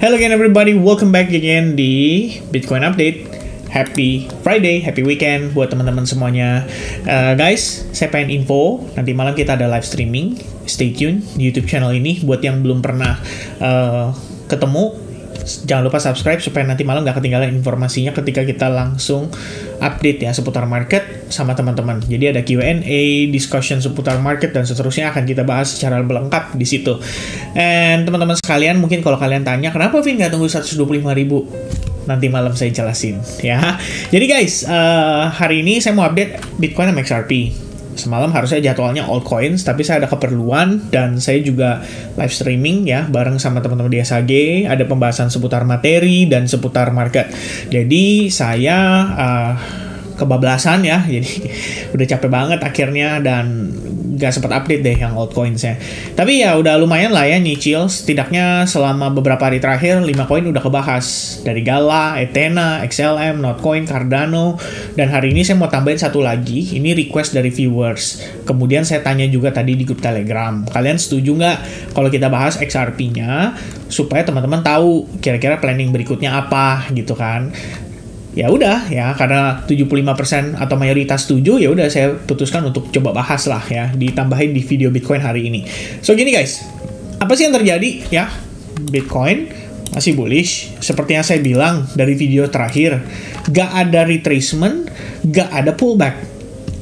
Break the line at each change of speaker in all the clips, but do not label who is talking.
Hello again everybody, welcome back again di Bitcoin Update. Happy Friday, happy weekend buat teman-teman semuanya. Guys, saya pengen info, nanti malam kita ada live streaming. Stay tune di YouTube channel ini. Buat yang belum pernah ketemu, jangan lupa subscribe supaya nanti malam gak ketinggalan informasinya ketika kita langsung update ya seputar market sama teman-teman. Jadi ada Q&A, discussion seputar market dan seterusnya akan kita bahas secara lengkap di situ. And teman-teman sekalian, mungkin kalau kalian tanya kenapa Vin nggak tunggu 125.000? Nanti malam saya jelasin ya. Jadi guys, hari ini saya mau update Bitcoin sama XRP. Semalam harusnya jadwalnya altcoins, tapi saya ada keperluan dan saya juga live streaming ya bareng sama teman-teman di SAG. Ada pembahasan seputar materi dan seputar market. Jadi saya kebablasan ya, jadi udah capek banget akhirnya dan gak sempat update deh yang altcoins-nya. Tapi ya udah lumayan lah ya nyicil, setidaknya selama beberapa hari terakhir 5 koin udah kebahas. Dari Gala, Ethena, XLM, Notcoin, Cardano, dan hari ini saya mau tambahin satu lagi, ini request dari viewers. Kemudian saya tanya juga tadi di grup Telegram, kalian setuju nggak kalau kita bahas XRP-nya supaya teman-teman tahu kira-kira planning berikutnya apa gitu kan. Ya udah ya, karena 75% atau mayoritas setuju, ya udah saya putuskan untuk coba bahas lah ya, ditambahin di video Bitcoin hari ini. So gini guys, apa sih yang terjadi ya? Bitcoin masih bullish, seperti yang saya bilang dari video terakhir, gak ada retracement, gak ada pullback.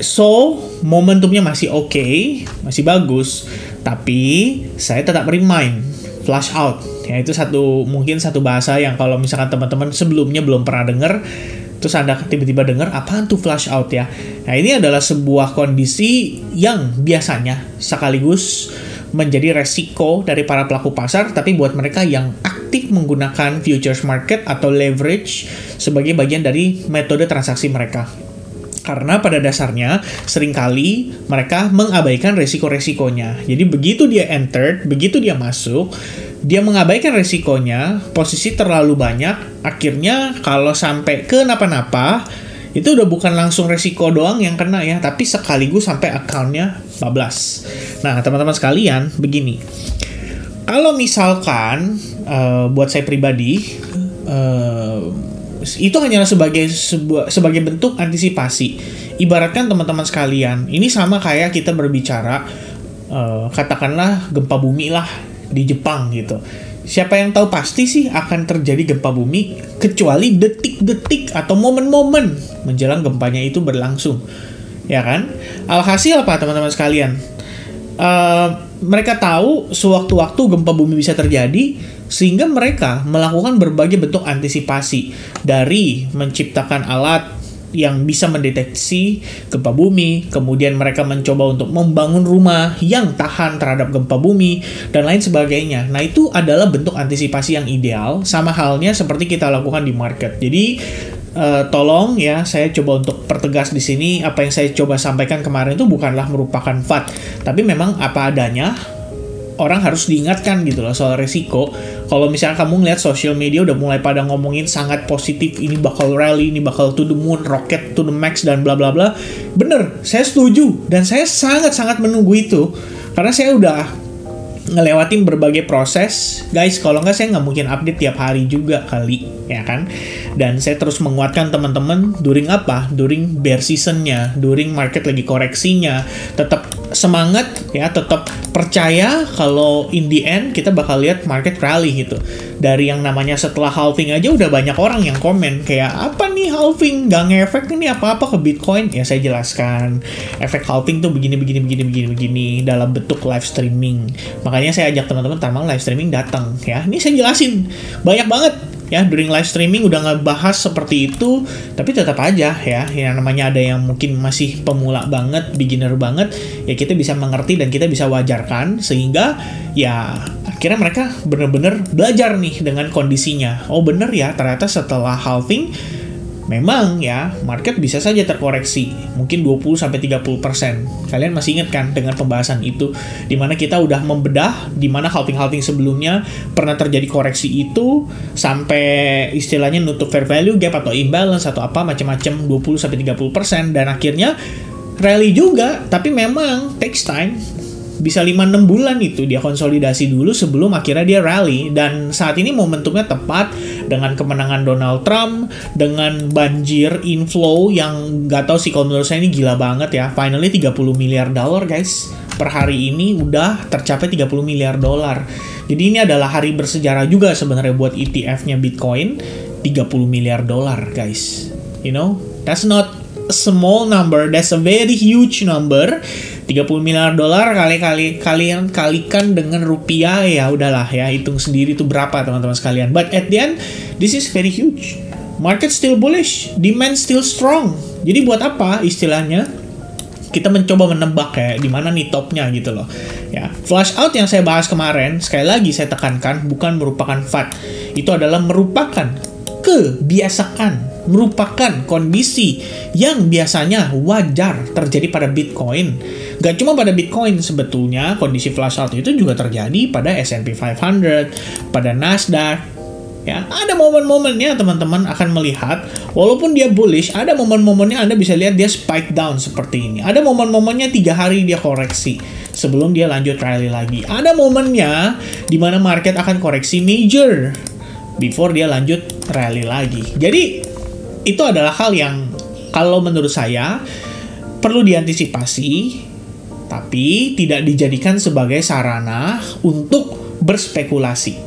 So momentumnya masih oke, masih bagus, tapi saya tetap remind flash out. Ya, itu mungkin satu bahasa yang kalau misalkan teman-teman sebelumnya belum pernah dengar, terus Anda tiba-tiba dengar, apaan tuh flash out ya? Nah, ini adalah sebuah kondisi yang biasanya sekaligus menjadi resiko dari para pelaku pasar, tapi buat mereka yang aktif menggunakan futures market atau leverage sebagai bagian dari metode transaksi mereka. Karena pada dasarnya seringkali mereka mengabaikan resiko-resikonya. Jadi begitu dia entered, begitu dia masuk, dia mengabaikan resikonya, posisi terlalu banyak, akhirnya kalau sampai kenapa-napa, itu udah bukan langsung resiko doang yang kena ya, tapi sekaligus sampai account-nya bablas. Nah, teman-teman sekalian, begini. Kalau misalkan, buat saya pribadi, itu hanyalah sebagai bentuk antisipasi. Ibaratkan teman-teman sekalian, ini sama kayak kita berbicara, katakanlah gempa bumi lah di Jepang gitu. Siapa yang tahu pasti sih akan terjadi gempa bumi kecuali detik-detik atau momen-momen menjelang gempanya itu berlangsung, ya kan? Alhasil apa teman-teman sekalian? Mereka tahu sewaktu-waktu gempa bumi bisa terjadi, sehingga mereka melakukan berbagai bentuk antisipasi, dari menciptakan alat yang bisa mendeteksi gempa bumi, kemudian mereka mencoba untuk membangun rumah yang tahan terhadap gempa bumi, dan lain sebagainya. Nah, itu adalah bentuk antisipasi yang ideal, sama halnya seperti kita lakukan di market. Jadi, tolong ya, saya coba untuk pertegas di sini, apa yang saya coba sampaikan kemarin itu bukanlah merupakan fat, tapi memang apa adanya. Orang harus diingatkan gitu loh soal resiko. Kalau misalnya kamu ngeliat social media udah mulai pada ngomongin sangat positif, ini bakal rally, ini bakal to the moon, rocket to the max, dan bla bla bla. Bener, saya setuju dan saya sangat-sangat menunggu itu karena saya udah ngelewatin berbagai proses, guys. Kalau nggak saya nggak mungkin update tiap hari juga kali, ya kan? Dan saya terus menguatkan teman-teman during apa? During bear seasonnya, during market lagi koreksinya. Tetap semangat ya, tetap percaya kalau in the end kita bakal lihat market rally gitu. Dari yang namanya setelah halving aja udah banyak orang yang komen kayak, apa nih halving? Nggak ngefek ini apa-apa ke Bitcoin? Ya saya jelaskan, efek halving tuh begini dalam bentuk live streaming. Makanya saya ajak teman-teman tamang live streaming datang ya. Ini saya jelasin banyak banget ya, during live streaming udah ngebahas seperti itu, tapi tetap aja ya, yang namanya ada yang mungkin masih pemula banget, beginner banget, ya kita bisa mengerti dan kita bisa wajarkan, sehingga ya akhirnya mereka bener-bener belajar nih dengan kondisinya. Oh bener ya, ternyata setelah halving memang ya, market bisa saja terkoreksi, mungkin 20-30%. Kalian masih ingat kan dengan pembahasan itu, dimana kita udah membedah, dimana halving-halving sebelumnya pernah terjadi koreksi itu, sampai istilahnya nutup fair value gap atau imbalance atau apa, macam-macam 20-30%, dan akhirnya rally juga, tapi memang takes time. Bisa 5-6 bulan itu dia konsolidasi dulu sebelum akhirnya dia rally. Dan saat ini momentumnya tepat dengan kemenangan Donald Trump, dengan banjir inflow yang gak tahu sih, kalau menurut saya ini gila banget ya. Finally 30 miliar dolar guys. Per hari ini udah tercapai 30 miliar dolar. Jadi ini adalah hari bersejarah juga sebenarnya buat ETF-nya Bitcoin. 30 miliar dolar guys. You know, that's not a small number, that's a very huge number. 30 miliar dolar kalian kalikan dengan rupiah, ya udahlah ya, hitung sendiri itu berapa teman-teman sekalian. But at the end, this is very huge. Market still bullish, demand still strong. Jadi buat apa istilahnya kita mencoba menebak kayak di mana nih topnya gitu loh. Ya, flash out yang saya bahas kemarin, sekali lagi saya tekankan, bukan merupakan fad. Itu adalah merupakan kebiasaan, merupakan kondisi yang biasanya wajar terjadi pada Bitcoin. Gak cuma pada Bitcoin sebetulnya, kondisi flash out itu juga terjadi pada S&P 500, pada Nasdaq. Ya, ada momen-momennya teman-teman akan melihat, walaupun dia bullish, ada momen-momennya Anda bisa lihat dia spike down seperti ini. Ada momen-momennya 3 hari dia koreksi sebelum dia lanjut rally lagi. Ada momennya di mana market akan koreksi major before dia lanjut rally lagi. Jadi itu adalah hal yang kalau menurut saya perlu diantisipasi, tapi tidak dijadikan sebagai sarana untuk berspekulasi.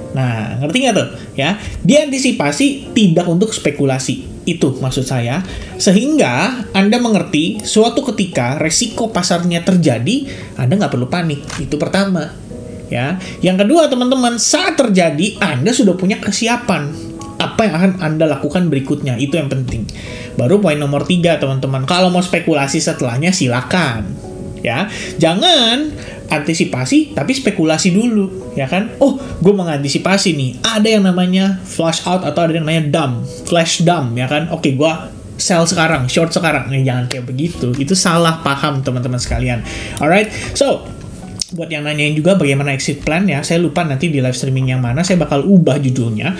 Nah, ngerti nggak tuh? Ya, diantisipasi tidak untuk spekulasi. Itu maksud saya. Sehingga Anda mengerti suatu ketika resiko pasarnya terjadi, Anda nggak perlu panik. Itu pertama. Ya, yang kedua teman-teman, saat terjadi Anda sudah punya kesiapan. Apa yang akan Anda lakukan berikutnya? Itu yang penting. Baru poin nomor 3 teman-teman. Kalau mau spekulasi setelahnya silakan. Ya, jangan antisipasi tapi spekulasi dulu, ya kan? Oh, gue mengantisipasi nih, ada yang namanya flash out atau ada yang namanya dump, flash dump, ya kan? Oke, gue sell sekarang, short sekarang. Nih, jangan kayak begitu. Itu salah paham teman-teman sekalian. Alright, so buat yang nanyain juga bagaimana exit plan ya, saya lupa nanti di live streaming yang mana saya bakal ubah judulnya,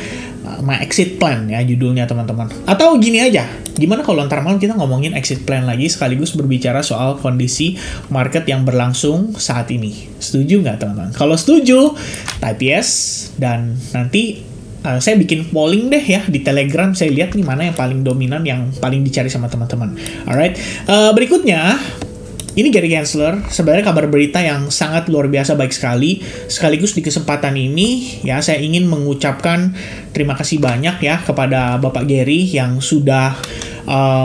my exit plan ya judulnya teman-teman. Atau gini aja, gimana kalau ntar malam kita ngomongin exit plan lagi sekaligus berbicara soal kondisi market yang berlangsung saat ini. Setuju nggak teman-teman? Kalau setuju, type yes, dan nanti saya bikin polling deh ya di Telegram, saya lihat nih mana yang paling dominan, yang paling dicari sama teman-teman. Alright, berikutnya ini Gary Gensler, sebenarnya kabar berita yang sangat luar biasa baik sekali. Sekaligus di kesempatan ini, ya saya ingin mengucapkan terima kasih banyak ya kepada Bapak Gary yang sudah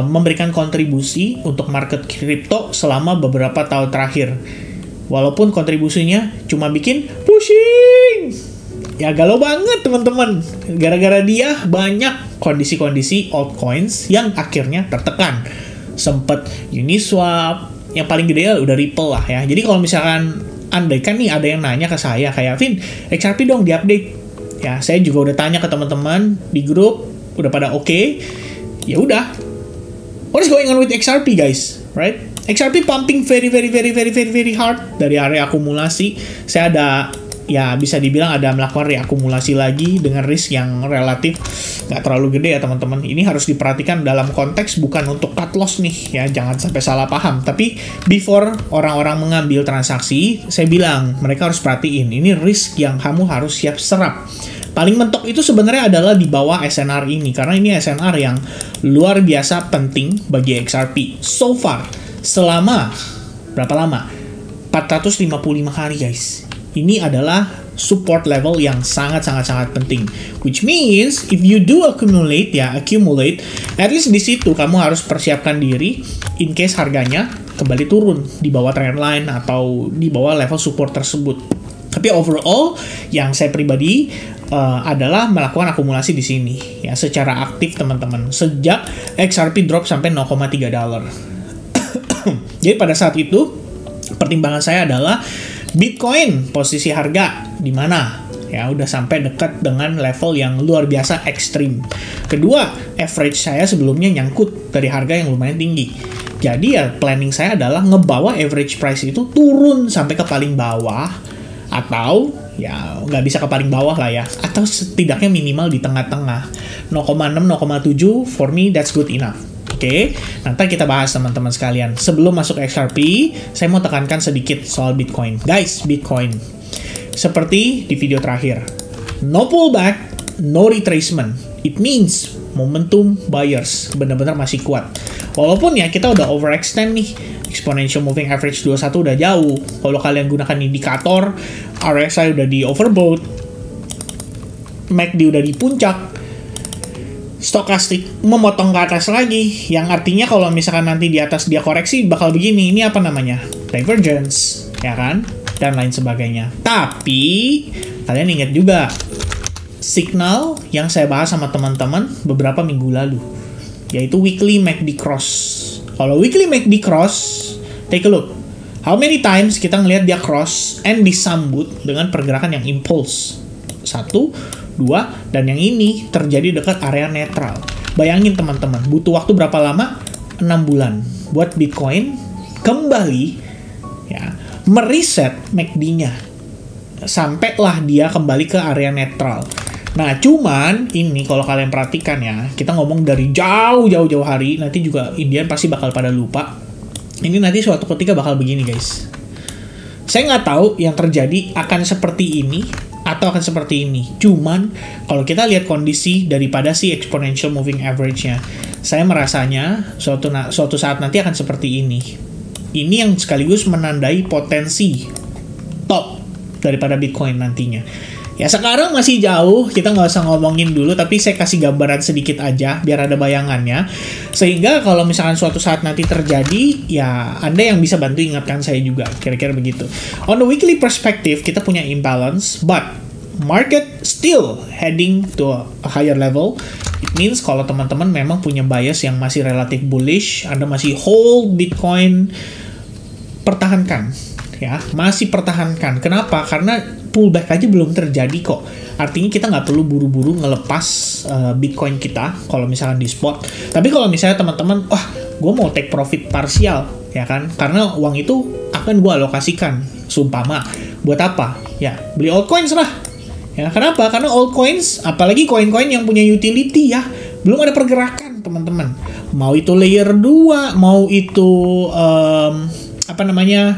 memberikan kontribusi untuk market kripto selama beberapa tahun terakhir. Walaupun kontribusinya cuma bikin pusing. Ya galau banget teman-teman. Gara-gara dia banyak kondisi-kondisi altcoins yang akhirnya tertekan. Sempet Uniswap, yang paling gede udah Ripple lah ya. Jadi kalau misalkan andaikan nih ada yang nanya ke saya kayak, Vin, XRP dong diupdate. Ya, saya juga udah tanya ke teman-teman di grup, udah pada oke. Ya udah. What is going on with XRP guys? Right? XRP pumping very hard dari area akumulasi. Saya ada, ya bisa dibilang ada melakukan reakumulasi lagi dengan risk yang relatif nggak terlalu gede ya teman-teman. Ini harus diperhatikan dalam konteks bukan untuk cut loss nih ya, jangan sampai salah paham. Tapi before orang-orang mengambil transaksi, saya bilang mereka harus perhatiin ini risk yang kamu harus siap serap. Paling mentok itu sebenarnya adalah di bawah SNR ini, karena ini SNR yang luar biasa penting bagi XRP. So far, selama berapa lama? 455 hari guys. Ini adalah support level yang sangat penting. Which means if you do accumulate, at least di situ kamu harus persiapkan diri in case harganya kembali turun di bawah trendline atau di bawah level support tersebut. Tapi overall, yang saya pribadi adalah melakukan akumulasi di sini ya secara aktif teman-teman sejak XRP drop sampai $0.3. Jadi pada saat itu pertimbangan saya adalah Bitcoin posisi harga di mana? Ya udah sampai dekat dengan level yang luar biasa ekstrim. Kedua, average saya sebelumnya nyangkut dari harga yang lumayan tinggi. Jadi ya planning saya adalah ngebawa average price itu turun sampai ke paling bawah, atau ya nggak bisa ke paling bawah lah ya, atau setidaknya minimal di tengah-tengah 0,6, 0,7 for me that's good enough. Oke, nanti kita bahas teman-teman sekalian. Sebelum masuk XRP, saya mau tekankan sedikit soal Bitcoin. Guys, Bitcoin seperti di video terakhir, no pullback, no retracement. It means momentum buyers benar-benar masih kuat. Walaupun ya kita udah overextend nih, exponential moving average 21 udah jauh. Kalau kalian gunakan indikator, RSI udah di overbought, MACD udah di puncak, stokastik memotong ke atas lagi, yang artinya kalau misalkan nanti di atas dia koreksi bakal begini. Ini apa namanya? Divergence, ya kan? Dan lain sebagainya. Tapi kalian ingat juga signal yang saya bahas sama teman-teman beberapa minggu lalu, yaitu weekly MACD cross. Kalau weekly MACD cross, take a look. How many times kita ngelihat dia cross and disambut dengan pergerakan yang impulse. 1, 2, dan yang ini terjadi dekat area netral. Bayangin teman-teman, butuh waktu berapa lama? 6 bulan buat Bitcoin kembali ya mereset MACD-nya. Sampailah dia kembali ke area netral. Nah, cuman ini kalau kalian perhatikan ya, kita ngomong dari jauh-jauh hari, nanti juga Indian pasti bakal pada lupa. Ini nanti suatu ketika bakal begini, guys. Saya nggak tahu yang terjadi akan seperti ini atau akan seperti ini. Cuman, kalau kita lihat kondisi daripada si exponential moving average-nya, saya merasanya suatu saat nanti akan seperti ini. Ini yang sekaligus menandai potensi top daripada Bitcoin nantinya. Ya sekarang masih jauh, kita nggak usah ngomongin dulu, tapi saya kasih gambaran sedikit aja, biar ada bayangannya. Sehingga kalau misalkan suatu saat nanti terjadi, ya Anda yang bisa bantu ingatkan saya juga, kira-kira begitu. On the weekly perspective, kita punya imbalance, but market still heading to a higher level. It means kalau teman-teman memang punya bias yang masih relatif bullish, Anda masih hold Bitcoin, pertahankan. Ya, masih pertahankan. Kenapa? Karena pullback aja belum terjadi kok. Artinya kita nggak perlu buru-buru ngelepas Bitcoin kita kalau misalkan di spot. Tapi kalau misalnya teman-teman, wah, gue mau take profit parsial, ya kan? Karena uang itu akan gue alokasikan, sumpama. Buat apa? Ya, beli altcoins lah. Ya, kenapa? Karena altcoins, apalagi koin-koin yang punya utility ya, belum ada pergerakan, teman-teman. Mau itu layer 2, mau itu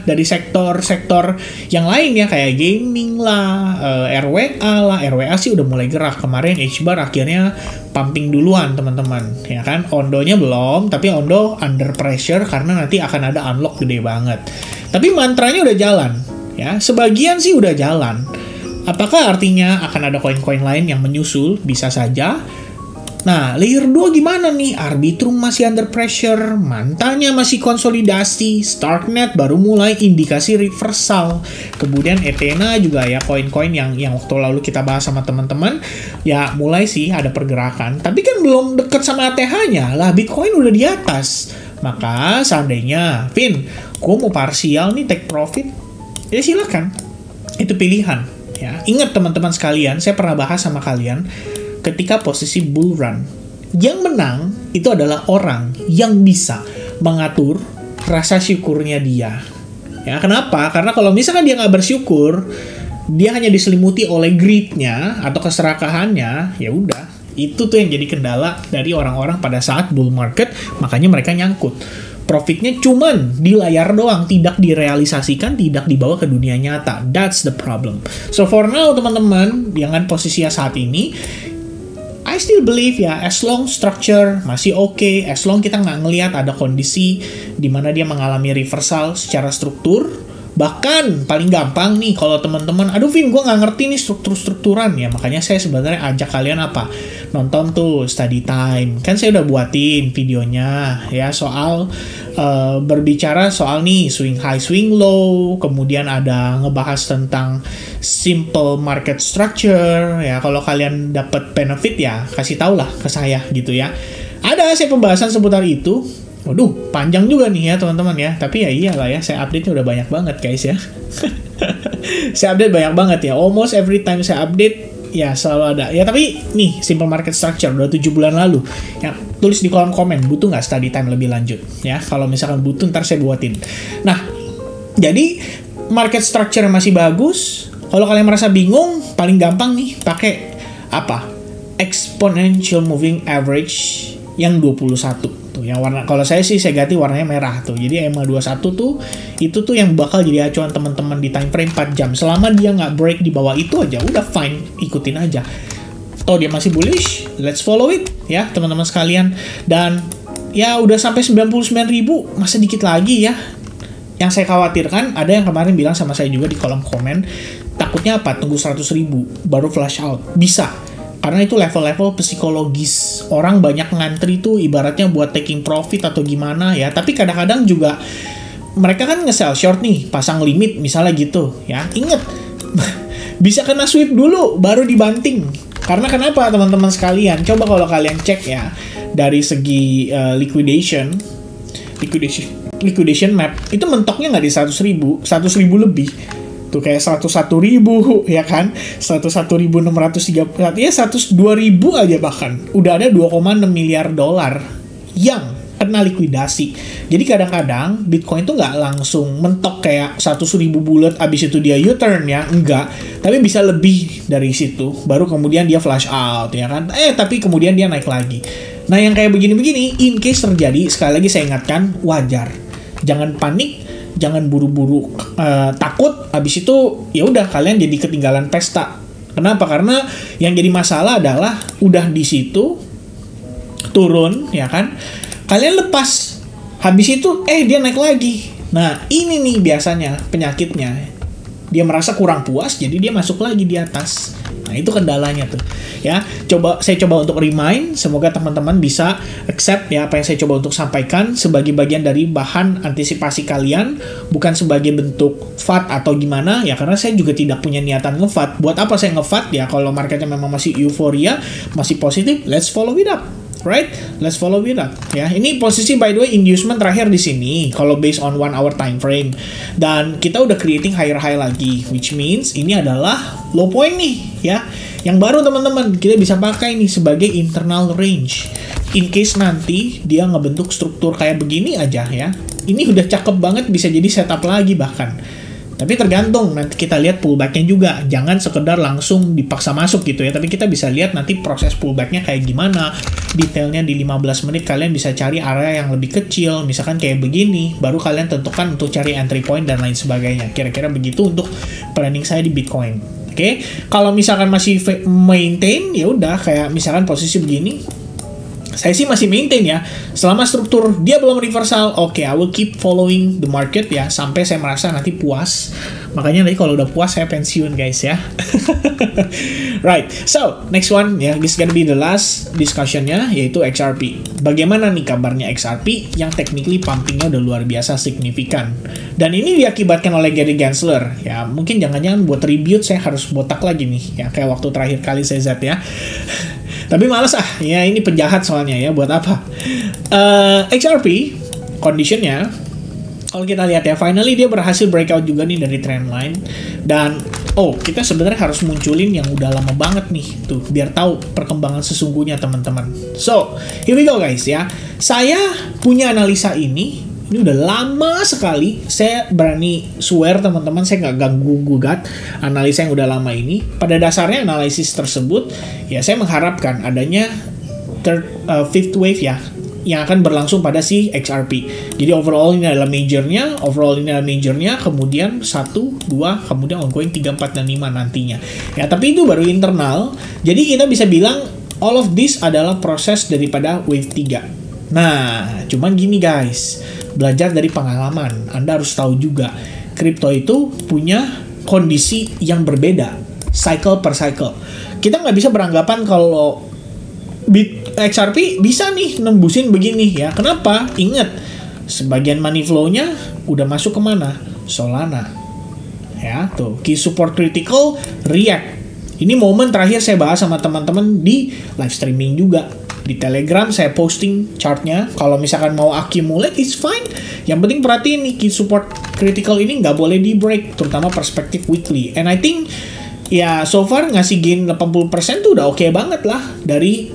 dari sektor-sektor yang lain ya, kayak gaming lah, RWA sih udah mulai gerak. Kemarin HBAR akhirnya pumping duluan teman-teman, ya kan. Ondonya belum, tapi Ondo under pressure karena nanti akan ada unlock gede banget. Tapi mantranya udah jalan, ya. Sebagian sih udah jalan. Apakah artinya akan ada koin-koin lain yang menyusul? Bisa saja. Nah, layer 2 gimana nih? Arbitrum masih under pressure, Mantanya masih konsolidasi, Starknet baru mulai indikasi reversal. Kemudian Ethena juga ya, koin-koin yang waktu lalu kita bahas sama teman-teman, ya mulai sih ada pergerakan. Tapi kan belum deket sama ATH-nya, lah Bitcoin udah di atas. Maka seandainya, Vin, gue mau parsial nih, take profit, ya silakan. Itu pilihan. Ya, ingat teman-teman sekalian, saya pernah bahas sama kalian, ketika posisi bull run, yang menang itu adalah orang yang bisa mengatur rasa syukurnya dia. Ya, kenapa? Karena kalau misalkan dia nggak bersyukur, dia hanya diselimuti oleh greed-nya atau keserakahannya, ya udah. Itu tuh yang jadi kendala dari orang-orang pada saat bull market, makanya mereka nyangkut. Profitnya cuman di layar doang, tidak direalisasikan, tidak dibawa ke dunia nyata. That's the problem. So for now, teman-teman, dengan posisinya saat ini, I still believe ya, as long structure masih oke, as long kita nggak ngelihat ada kondisi di mana dia mengalami reversal secara struktur. Bahkan paling gampang nih kalau teman-teman, aduh Vin, gue nggak ngerti nih strukturan ya, makanya saya sebenarnya ajak kalian apa, nonton tuh study time. Kan saya udah buatin videonya ya soal berbicara soal nih swing high, swing low, kemudian ada ngebahas tentang simple market structure ya. Kalau kalian dapat benefit ya kasih tau lah ke saya gitu ya. Ada saya pembahasan seputar itu. Waduh, panjang juga nih ya teman-teman ya. Tapi ya iyalah ya, saya update-nya udah banyak banget guys ya. Saya update banyak banget ya. Almost every time saya update ya selalu ada. Ya tapi nih, simple market structure udah 7 bulan lalu. Ya, tulis di kolom komen, butuh nggak study time lebih lanjut? Ya, kalau misalkan butuh ntar saya buatin. Nah, jadi market structure masih bagus. Kalau kalian merasa bingung, paling gampang nih pakai apa? Exponential moving average yang 21. Tuh, yang warna, kalau saya sih saya ganti warnanya merah tuh. Jadi EMA21 tuh itu tuh yang bakal jadi acuan teman-teman di time frame 4 jam. Selama dia nggak break di bawah itu aja, udah fine, ikutin aja. Toh dia masih bullish, let's follow it ya teman-teman sekalian. Dan ya udah sampai 99.000, masa dikit lagi ya. Yang saya khawatirkan, ada yang kemarin bilang sama saya juga di kolom komen, takutnya apa? Tunggu 100.000 baru flash out. Bisa. Karena itu level-level psikologis. Orang banyak ngantri tuh ibaratnya buat taking profit atau gimana ya. Tapi kadang-kadang juga mereka kan nge-sell short nih, pasang limit misalnya gitu ya. Ingat, bisa kena sweep dulu baru dibanting. Karena kenapa teman-teman sekalian? Coba kalau kalian cek ya dari segi liquidation map itu mentoknya nggak di 100.000 lebih. Tuh kayak 101.000 ya kan, 101.630 ya, 102.000 aja bahkan udah ada 2,6 miliar dolar yang kena likuidasi. Jadi kadang-kadang Bitcoin tuh nggak langsung mentok kayak 100.000 bulat abis itu dia U-turn ya, enggak, tapi bisa lebih dari situ baru kemudian dia flash out ya kan, tapi kemudian dia naik lagi. Nah yang kayak begini-begini in case terjadi, sekali lagi saya ingatkan, wajar, jangan panik, jangan buru-buru takut, habis itu ya udah kalian jadi ketinggalan pesta. Kenapa? Karena yang jadi masalah adalah udah di situ turun ya kan, kalian lepas, habis itu dia naik lagi. Nah ini nih biasanya penyakitnya, dia merasa kurang puas jadi dia masuk lagi di atas. Nah itu kendalanya tuh ya. Saya coba untuk remind, semoga teman-teman bisa accept ya apa yang saya coba untuk sampaikan sebagai bagian dari bahan antisipasi kalian, bukan sebagai bentuk FUD atau gimana ya, karena saya juga tidak punya niatan nge-FUD. Buat apa saya nge-FUD ya kalau marketnya memang masih euforia, masih positif, let's follow it up. Right, let's follow it up. Ya, ini posisi by the way inducement terakhir di sini kalau based on 1 hour time frame, dan kita udah creating higher high lagi, which means ini adalah low point nih ya. Yang baru teman-teman kita bisa pakai nih sebagai internal range. In case nanti dia ngebentuk struktur kayak begini aja ya. Ini udah cakep banget, bisa jadi setup lagi bahkan. Tapi tergantung, nanti kita lihat pullbacknya juga. Jangan sekedar langsung dipaksa masuk gitu ya. Tapi kita bisa lihat nanti proses pullbacknya kayak gimana. Detailnya di 15 menit kalian bisa cari area yang lebih kecil. Misalkan kayak begini. Baru kalian tentukan untuk cari entry point dan lain sebagainya. Kira-kira begitu untuk planning saya di Bitcoin. Oke, kalau misalkan masih maintain, ya udah kayak misalkan posisi begini. Saya sih masih maintain ya, selama struktur dia belum reversal, oke, I will keep following the market ya, sampai saya merasa nanti puas. Makanya nanti kalau udah puas saya pensiun guys ya. Right, so next one ya, this gonna be the last discussionnya, yaitu XRP. Bagaimana nih kabarnya XRP yang technically pumpingnya udah luar biasa signifikan. Dan ini diakibatkan oleh Gary Gensler ya, mungkin jangan-jangan buat tribute saya harus botak lagi nih ya, kayak waktu terakhir kali saya zat ya. Tapi males ya, ini penjahat soalnya ya, buat apa? XRP conditionnya, kalau kita lihat ya, finally dia berhasil breakout juga nih dari trendline. Dan kita sebenarnya harus munculin yang udah lama banget nih tuh, biar tahu perkembangan sesungguhnya teman-teman. So here we go guys ya, saya punya analisa ini udah lama sekali. Saya berani swear teman-teman, saya nggak ganggu-gugat analisa yang udah lama ini. Pada dasarnya analisis tersebut ya, saya mengharapkan adanya fifth wave ya, yang akan berlangsung pada si XRP. Jadi overall ini adalah majornya, kemudian 1, 2, kemudian ongoing 3, 4, dan 5 nantinya. Ya, tapi itu baru internal. Jadi kita bisa bilang all of this adalah proses daripada wave 3. Nah, cuman gini guys, belajar dari pengalaman. Anda harus tahu juga, kripto itu punya kondisi yang berbeda, cycle per cycle. Kita nggak bisa beranggapan kalau XRP bisa nih nembusin begini ya. Kenapa? Ingat, sebagian money flow-nya udah masuk kemana? Solana. Ya, tuh, key support critical, react. Ini momen terakhir saya bahas sama teman-teman di live streaming juga. Di Telegram saya posting chartnya. Kalau misalkan mau accumulate, it's fine. Yang penting perhatiin nih, key support critical ini nggak boleh di break, terutama perspektif weekly. And I think ya so far ngasih gain 80% tuh udah oke banget lah dari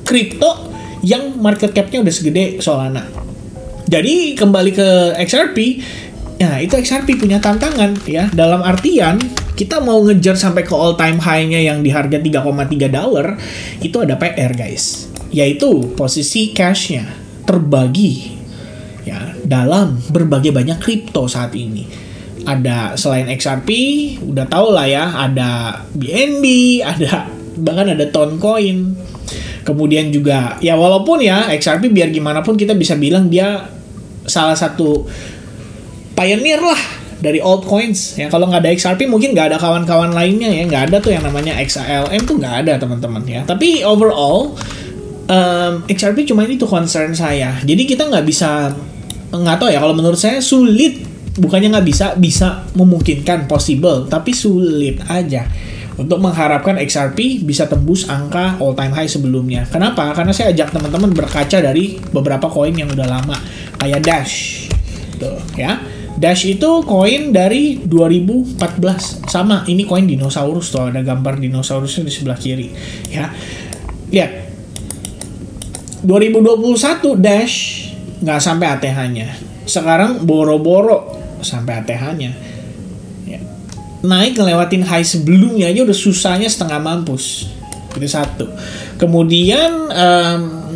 kripto yang market cap-nya udah segede Solana. Jadi kembali ke XRP, ya itu XRP punya tantangan ya, dalam artian kita mau ngejar sampai ke all time high-nya yang di harga $3,3, itu ada PR guys. yaitu posisi cashnya terbagi ya dalam berbagai banyak kripto saat ini. Ada selain XRP, udah tau lah ya, ada BNB, bahkan ada Toncoin. Kemudian juga ya walaupun ya XRP biar gimana pun kita bisa bilang dia salah satu pioneer lah dari altcoins ya. Kalau nggak ada XRP mungkin nggak ada kawan-kawan lainnya ya, nggak ada tuh yang namanya XALM tuh nggak ada teman-teman ya. Tapi overall XRP cuma itu concern saya. Jadi kita nggak bisa, nggak tahu ya, kalau menurut saya sulit, bukannya nggak bisa memungkinkan, possible, tapi sulit aja untuk mengharapkan XRP bisa tembus angka all time high sebelumnya. Kenapa? Karena saya ajak teman-teman berkaca dari beberapa koin yang udah lama, kayak Dash. Tuh, ya. Dash itu koin dari 2014. Sama, ini koin dinosaurus tuh, ada gambar dinosaurusnya di sebelah kiri. Ya. Lihat. 2021 Dash nggak sampai ATH-nya. Sekarang boro-boro sampai ATH-nya. Naik ngelewatin high sebelumnya aja udah susahnya setengah mampus. Itu satu. Kemudian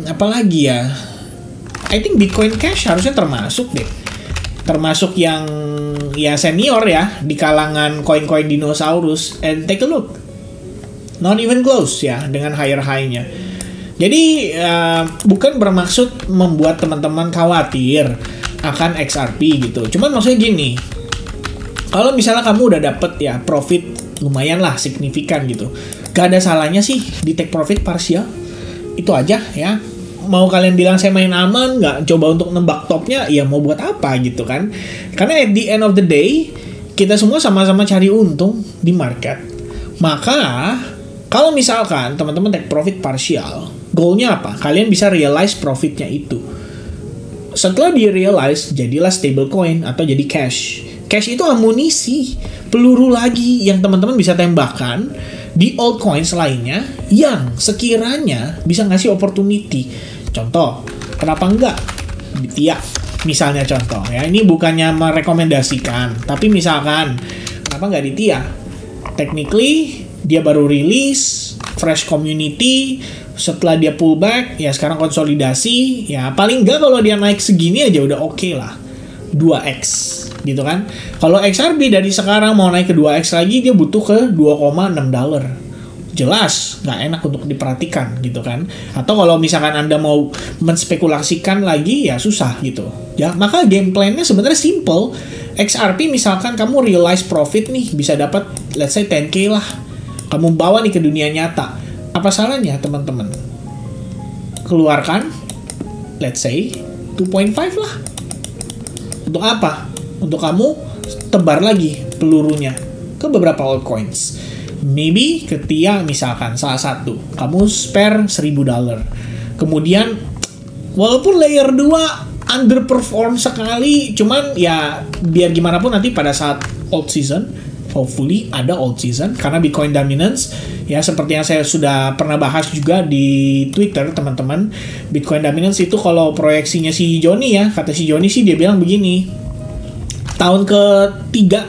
apalagi ya, I think Bitcoin Cash harusnya termasuk deh, termasuk yang ya senior ya di kalangan koin-koin dinosaurus. And take a look, not even close ya dengan higher high-nya. Jadi bukan bermaksud membuat teman-teman khawatir akan XRP gitu. Cuman maksudnya gini, kalau misalnya kamu udah dapet ya profit lumayan lah signifikan gitu, gak ada salahnya sih di take profit partial. Itu aja ya. Mau kalian bilang saya main aman, gak coba untuk nembak topnya, ya mau buat apa gitu kan. Karena at the end of the day kita semua sama-sama cari untung di market. Maka kalau misalkan teman-teman take profit partial, goalnya apa? Kalian bisa realize profitnya itu. Setelah di realize, jadilah stablecoin atau jadi cash. Cash itu amunisi, peluru lagi yang teman-teman bisa tembakan di altcoins lainnya yang sekiranya bisa ngasih opportunity. Contoh, kenapa enggak di TIA misalnya contoh ya. Ini bukannya merekomendasikan, tapi misalkan kenapa enggak di TIA? Technically dia baru rilis, fresh community, setelah dia pullback ya sekarang konsolidasi ya, paling enggak kalau dia naik segini aja udah oke lah, 2x gitu kan. Kalau XRP dari sekarang mau naik ke 2x lagi, dia butuh ke $2.6. Jelas nggak enak untuk diperhatikan gitu kan. Atau kalau misalkan Anda mau menspekulasikan lagi ya susah gitu ya. Maka game plan-nya sebenarnya simple. XRP misalkan kamu realize profit nih, bisa dapat let's say 10k lah, kamu bawa nih ke dunia nyata. Apa salahnya teman-teman keluarkan let's say 2.5 lah. Untuk apa? Untuk kamu tebar lagi pelurunya ke beberapa altcoins. Maybe ke TIA misalkan salah satu, kamu spare $1,000. Kemudian walaupun layer 2 underperform sekali, cuman ya biar gimana pun nanti pada saat alt season, hopefully ada alt season karena Bitcoin dominance ya, seperti yang saya sudah pernah bahas juga di Twitter teman-teman. Bitcoin dominance itu kalau proyeksinya si Johnny ya, kata si Johnny sih dia bilang begini, tahun ketiga,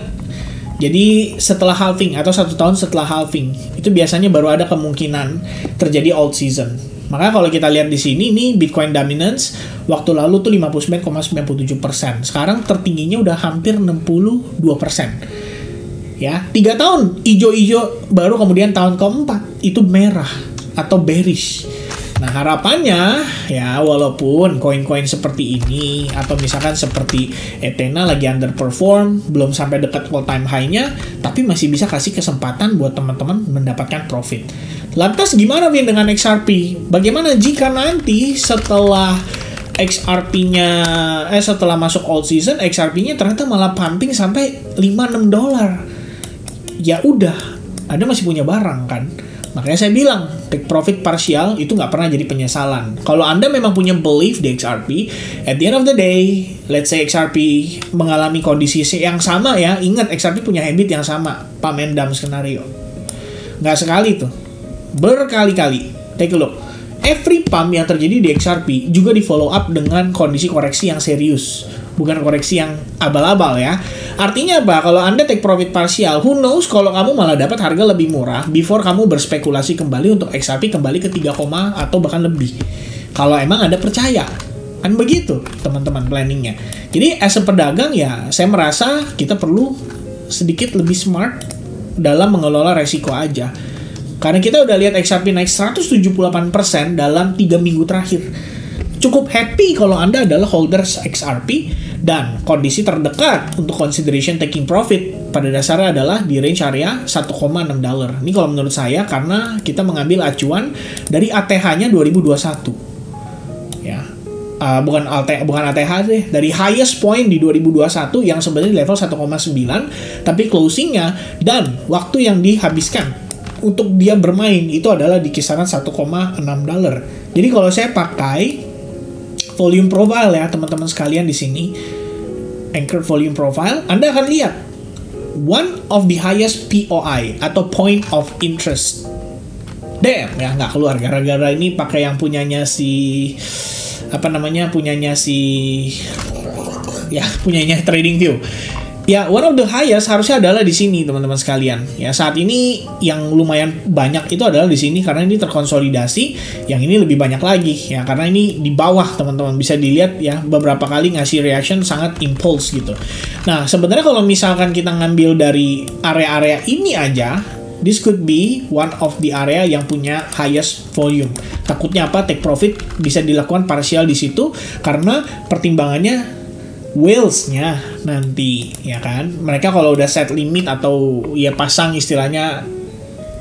jadi setelah halving atau 1 tahun setelah halving itu biasanya baru ada kemungkinan terjadi alt season. Maka kalau kita lihat di sini nih Bitcoin dominance waktu lalu tuh 59,97%, sekarang tertingginya udah hampir 62%. Ya, 3 tahun ijo-ijo, baru kemudian tahun keempat itu merah atau bearish. Nah harapannya ya walaupun koin-koin seperti ini atau misalkan seperti Ethena lagi underperform, belum sampai dekat all time high-nya, tapi masih bisa kasih kesempatan buat teman-teman mendapatkan profit. Lantas gimana Vin dengan XRP? Bagaimana jika nanti setelah XRP-nya setelah masuk all season, XRP-nya ternyata malah pumping sampai $5-6? Ya udah, Anda masih punya barang kan? Makanya saya bilang, take profit partial itu nggak pernah jadi penyesalan. Kalau Anda memang punya belief di XRP, at the end of the day, let's say XRP mengalami kondisi yang sama ya, ingat XRP punya habit yang sama, pump and dump skenario. Nggak sekali tuh, berkali-kali. Take a look. every pump yang terjadi di XRP juga di follow up dengan kondisi koreksi yang serius, bukan koreksi yang abal-abal ya. Artinya apa? Kalau Anda take profit parsial, who knows kalau kamu malah dapat harga lebih murah before kamu berspekulasi kembali untuk XRP kembali ke 3, atau bahkan lebih. Kalau emang Anda percaya. Kan begitu teman-teman planningnya. Jadi as a pedagang ya, saya merasa kita perlu sedikit lebih smart dalam mengelola resiko aja. Karena kita udah lihat XRP naik 178% dalam 3 minggu terakhir. Cukup happy kalau Anda adalah holders XRP, dan kondisi terdekat untuk consideration taking profit pada dasarnya adalah di range area $1,6. Ini kalau menurut saya karena kita mengambil acuan dari ATH-nya 2021. Ya. Bukan ATH deh, dari highest point di 2021 yang sebenarnya level 1,9, tapi closingnya dan waktu yang dihabiskan untuk dia bermain itu adalah di kisaran $1,6. Jadi kalau saya pakai volume profile ya teman-teman sekalian di sini, anchored volume profile, Anda akan lihat one of the highest POI atau point of interest. Damn, ya nggak keluar gara-gara ini pakai yang punyanya punyanya TradingView. Ya, one of the highest harusnya adalah di sini teman-teman sekalian. Ya, saat ini yang lumayan banyak itu adalah di sini karena ini terkonsolidasi. Yang ini lebih banyak lagi ya karena ini di bawah teman-teman bisa dilihat ya, beberapa kali ngasih reaction sangat impulse gitu. Nah, sebenarnya kalau misalkan kita ngambil dari area-area ini aja, this could be one of the area yang punya highest volume. Takutnya apa? Take profit bisa dilakukan partial di situ karena pertimbangannya whales-nya nanti, ya kan? Mereka kalau udah set limit atau ya pasang istilahnya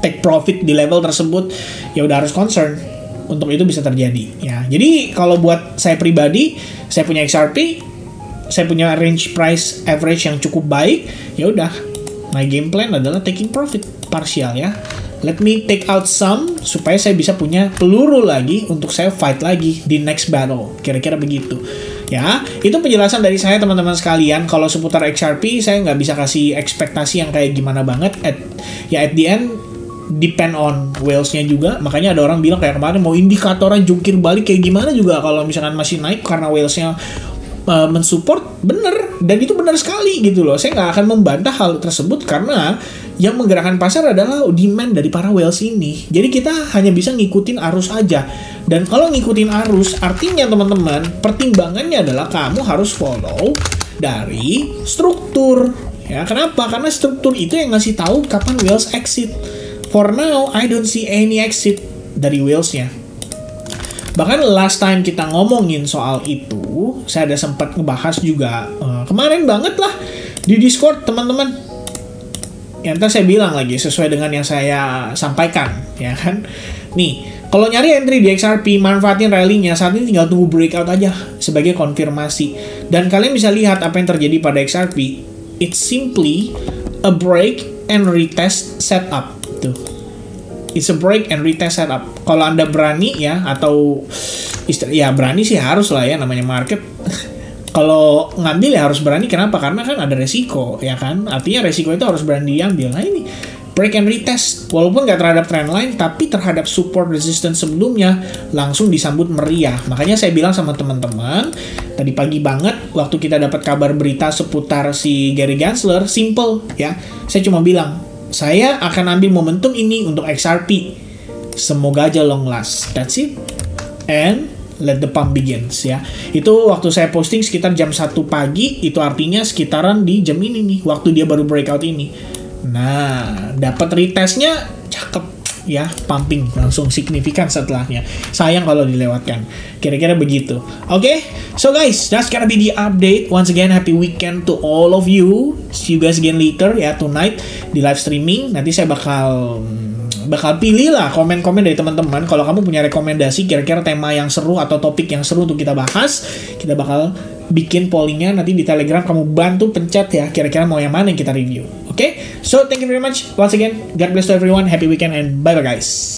take profit di level tersebut, ya udah harus concern untuk itu bisa terjadi. Ya, jadi kalau buat saya pribadi, saya punya XRP, saya punya range price average yang cukup baik, ya udah. My game plan adalah taking profit partial ya. Let me take out some supaya saya bisa punya peluru lagi untuk saya fight lagi di next battle. Kira-kira begitu. Ya, itu penjelasan dari saya teman-teman sekalian. Kalau seputar XRP saya nggak bisa kasih ekspektasi yang kayak gimana banget. At the end depend on whales-nya juga. Makanya ada orang bilang kayak kemarin mau indikatornya jungkir balik kayak gimana juga kalau misalkan masih naik karena whales-nya mensupport, bener, dan itu benar sekali gitu loh. Saya nggak akan membantah hal tersebut karena yang menggerakkan pasar adalah demand dari para whales ini. Jadi kita hanya bisa ngikutin arus aja. Dan kalau ngikutin arus, artinya teman-teman, pertimbangannya adalah kamu harus follow dari struktur. Ya, kenapa? Karena struktur itu yang ngasih tahu kapan whales exit. For now, I don't see any exit dari whales-nya. Bahkan last time kita ngomongin soal itu, saya ada sempat ngebahas juga kemarin banget lah di Discord teman-teman. Yang tadi saya bilang lagi sesuai dengan yang saya sampaikan, ya kan. Nih, kalau nyari entry di XRP, manfaatin rally-nya, saat ini tinggal tunggu breakout aja sebagai konfirmasi. Dan kalian bisa lihat apa yang terjadi pada XRP. It's simply a break and retest setup. Tuh. It's a break and retest setup. Kalau Anda berani ya, atau ya berani sih harus lah ya, namanya market. Kalau ngambil ya harus berani. Kenapa? Karena kan ada resiko, ya kan? Artinya resiko itu harus berani diambil. Nah ini, break and retest. Walaupun nggak terhadap trendline, tapi terhadap support resistance sebelumnya, langsung disambut meriah. Makanya saya bilang sama teman-teman, tadi pagi banget, waktu kita dapat kabar berita seputar si Gary Gensler, simple ya. Saya cuma bilang, saya akan ambil momentum ini untuk XRP. Semoga aja long last. That's it. And let the pump begins ya. Itu waktu saya posting sekitar jam 1 pagi, itu artinya sekitaran di jam ini nih, waktu dia baru breakout ini. Nah, dapat retestnya cakep ya, pumping langsung signifikan setelahnya. Sayang kalau dilewatkan. Kira-kira begitu. Oke, so guys, that's gonna be the update. Once again, happy weekend to all of you. See you guys again later ya, tonight di live streaming. Nanti saya bakal pilih lah komen-komen dari teman-teman. Kalau kamu punya rekomendasi kira-kira tema yang seru atau topik yang seru untuk kita bahas, kita bakal bikin pollingnya nanti di Telegram. Kamu bantu pencet ya, kira-kira mau yang mana yang kita review. Oke? So, thank you very much. Once again, God bless to everyone. Happy weekend and bye-bye guys.